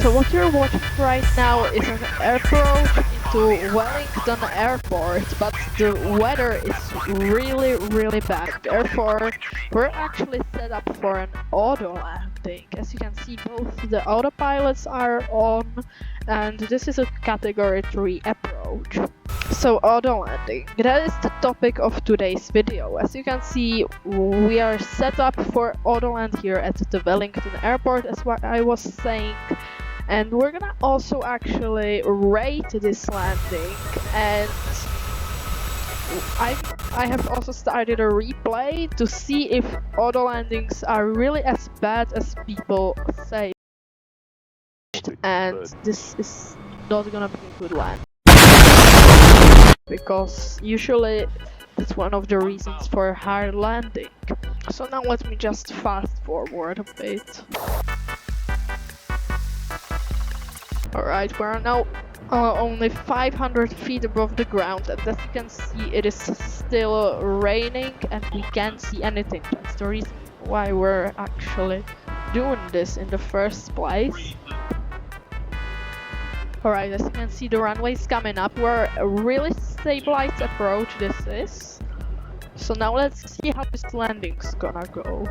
So what you're watching right now is an approach into Wellington Airport, but the weather is really bad. Therefore, we're actually set up for an auto landing. As you can see, both the autopilots are on, and this is a category 3 approach. So auto landing, that is the topic of today's video. As you can see, we are set up for auto land here at the Wellington Airport, as what I was saying. And we're gonna also actually rate this landing, and I have also started a replay to see if auto landings are really as bad as people say, and this is not gonna be a good land, because usually that's one of the reasons for hard landing. So now let me just fast forward a bit. Alright, we're now only 500 feet above the ground, and as you can see, it is still raining and we can't see anything. That's the reason why we're actually doing this in the first place. Alright, as you can see, the runway's coming up. We're a really stabilized approach this is. So now let's see how this landing's gonna go.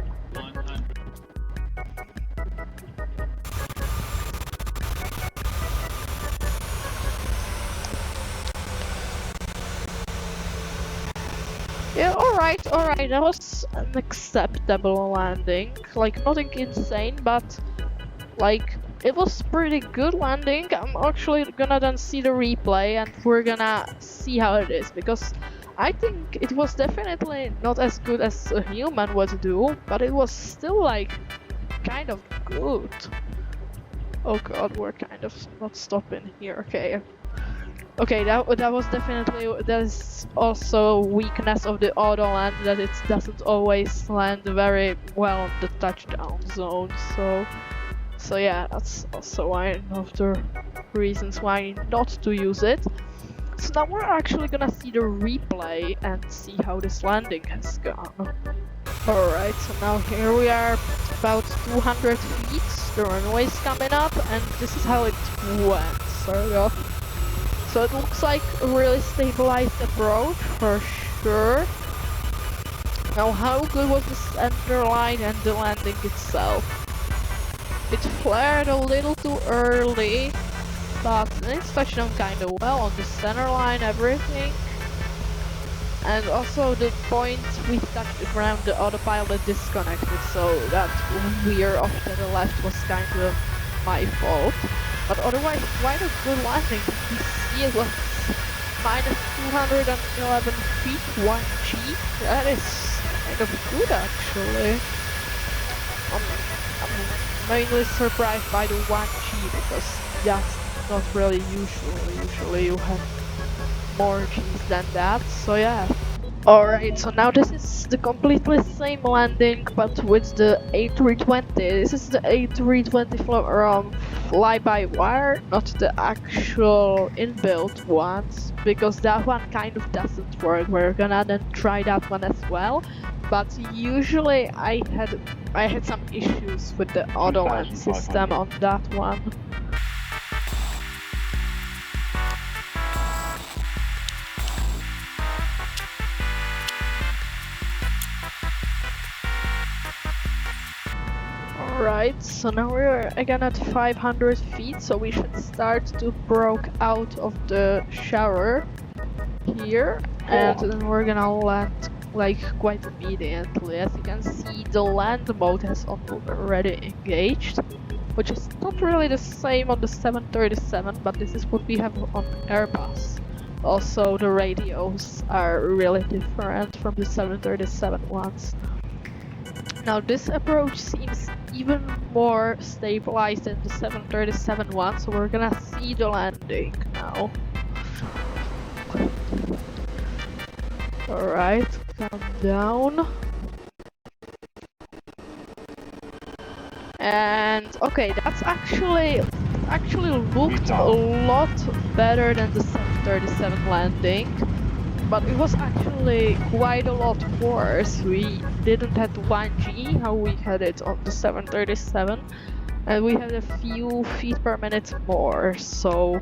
Yeah, alright, that was an acceptable landing. Like, nothing insane, but like, it was pretty good landing. I'm actually gonna then see the replay and we're gonna see how it is, because I think it was definitely not as good as a human would do, but it was still like kind of good. Oh god, we're kind of not stopping here. Okay, that was definitely, that is also weakness of the auto land, that it doesn't always land very well on the touchdown zone. So yeah, that's also one of the reasons why not to use it. So now we're actually gonna see the replay and see how this landing has gone. Alright, so now here we are about 200 feet, the runway's coming up, and this is how it went, sort of. So it looks like a really stabilized approach for sure. Now, how good was the center line and the landing itself? It flared a little too early, but it's touched down kind of well on the center line, everything. And also the point we touched around the autopilot disconnected, so that veer off to the left was kind of my fault. But otherwise, quite a good landing. You see it was minus 211 feet, 1G. That is kind of good actually. I'm mainly surprised by the 1G, because that's not really usual. Usually you have more G's than that, so yeah. Alright, so now this is the completely same landing, but with the A320. This is the A320 fly-by-wire, not the actual inbuilt ones, because that one kind of doesn't work. We're gonna then try that one as well, but usually I had some issues with the auto land system on that one. Alright, so now we're again at 500 feet, so we should start to broke out of the shower here, and then we're gonna land like quite immediately. As you can see, the land mode has already engaged, which is not really the same on the 737, but this is what we have on Airbus. Also, the radios are really different from the 737 ones. Now this approach seems even more stabilized than the 737 one, so we're gonna see the landing now. Alright, calm down. And okay, that's actually looked a lot better than the 737 landing. But it was actually quite a lot worse. We didn't have 1G, how we had it on the 737. and we had a few feet per minute more, so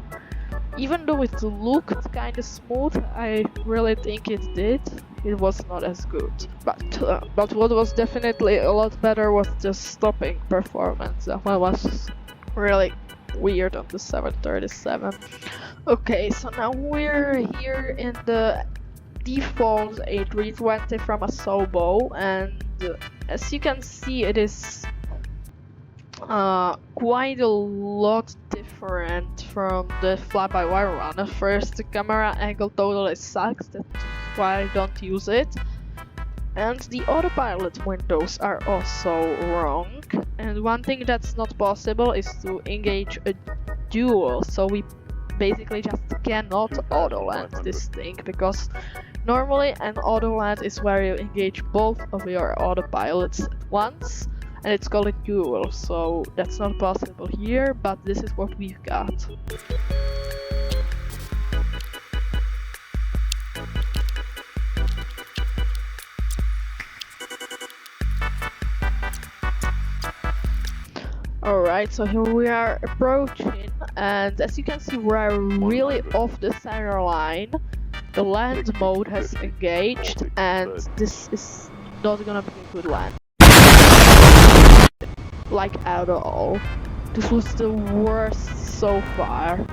even though it looked kind of smooth, I really think it did. It was not as good, but what was definitely a lot better was the stopping performance. That one was really weird on the 737. Okay, so now we're here in the default A320 from Asobo, and as you can see, it is quite a lot different from the fly-by-wire one. At first, the camera angle totally sucks, that's why I don't use it. And the autopilot windows are also wrong. And one thing that's not possible is to engage a dual, so we basically just cannot auto-land this thing, because normally an auto-land is where you engage both of your autopilots at once, and it's called a dual, so that's not possible here, but this is what we've got. Alright, so here we are approaching, and as you can see, we're really off the center line. The land mode has engaged, and this is not gonna be a good land. Like at all. This was the worst so far.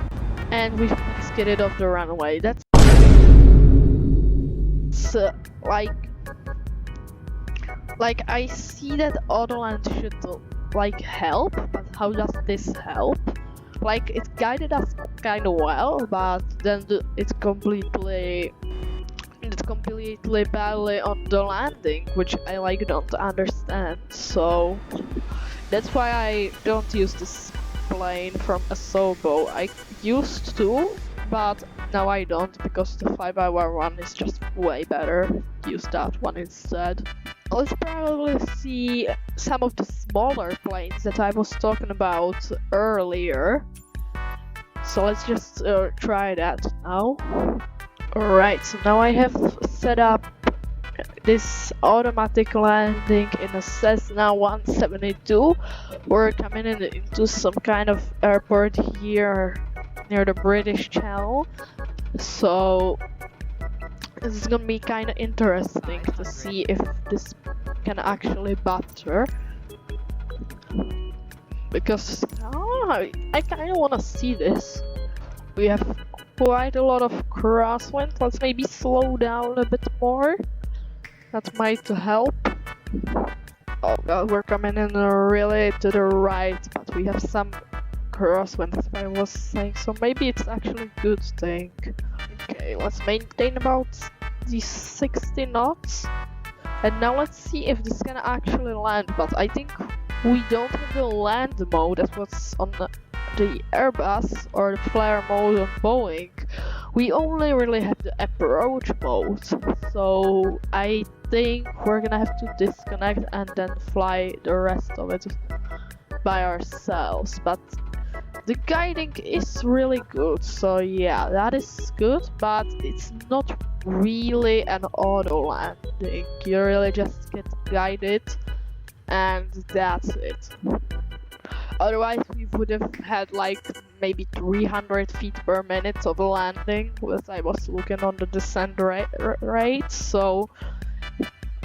And we've been skidded off the runway. That's like I see that Autoland should like help, but how does this help? Like it guided us kind of well, but then it's completely badly on the landing, which I like don't understand. So that's why I don't use this plane from Asobo. I used to, but now I don't, because the 5x1 one is just way better. Use that one instead. Let's probably see some of the smaller planes that I was talking about earlier. So let's just try that now. Alright, so now I have set up this automatic landing in a Cessna 172. We're coming into some kind of airport here near the British Channel. So this is gonna be kind of interesting to see if this can actually butter. Because I kind of want to see this. We have quite a lot of crosswind. Let's maybe slow down a bit more. That might help. Oh god, we're coming in really to the right, but we have some crosswind, that's what I was saying, so maybe it's actually a good thing. Okay, let's maintain about the 60 knots. And now let's see if this can actually land, but I think we don't have the land mode, that's what's on the Airbus, or the flare mode on Boeing. We only really have the approach mode, so I think we're gonna have to disconnect and then fly the rest of it by ourselves. But the guiding is really good, so yeah, that is good, but it's not really an auto landing. You really just get guided and that's it. Otherwise we would have had like maybe 300 feet per minute of landing, as I was looking on the descent rate, so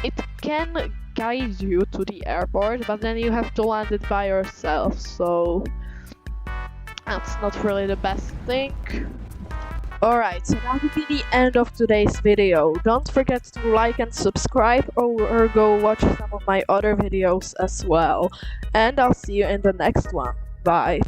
it can guide you to the airport, but then you have to land it by yourself, so that's not really the best thing. Alright, so that would be the end of today's video. Don't forget to like and subscribe, or go watch some of my other videos as well. And I'll see you in the next one. Bye.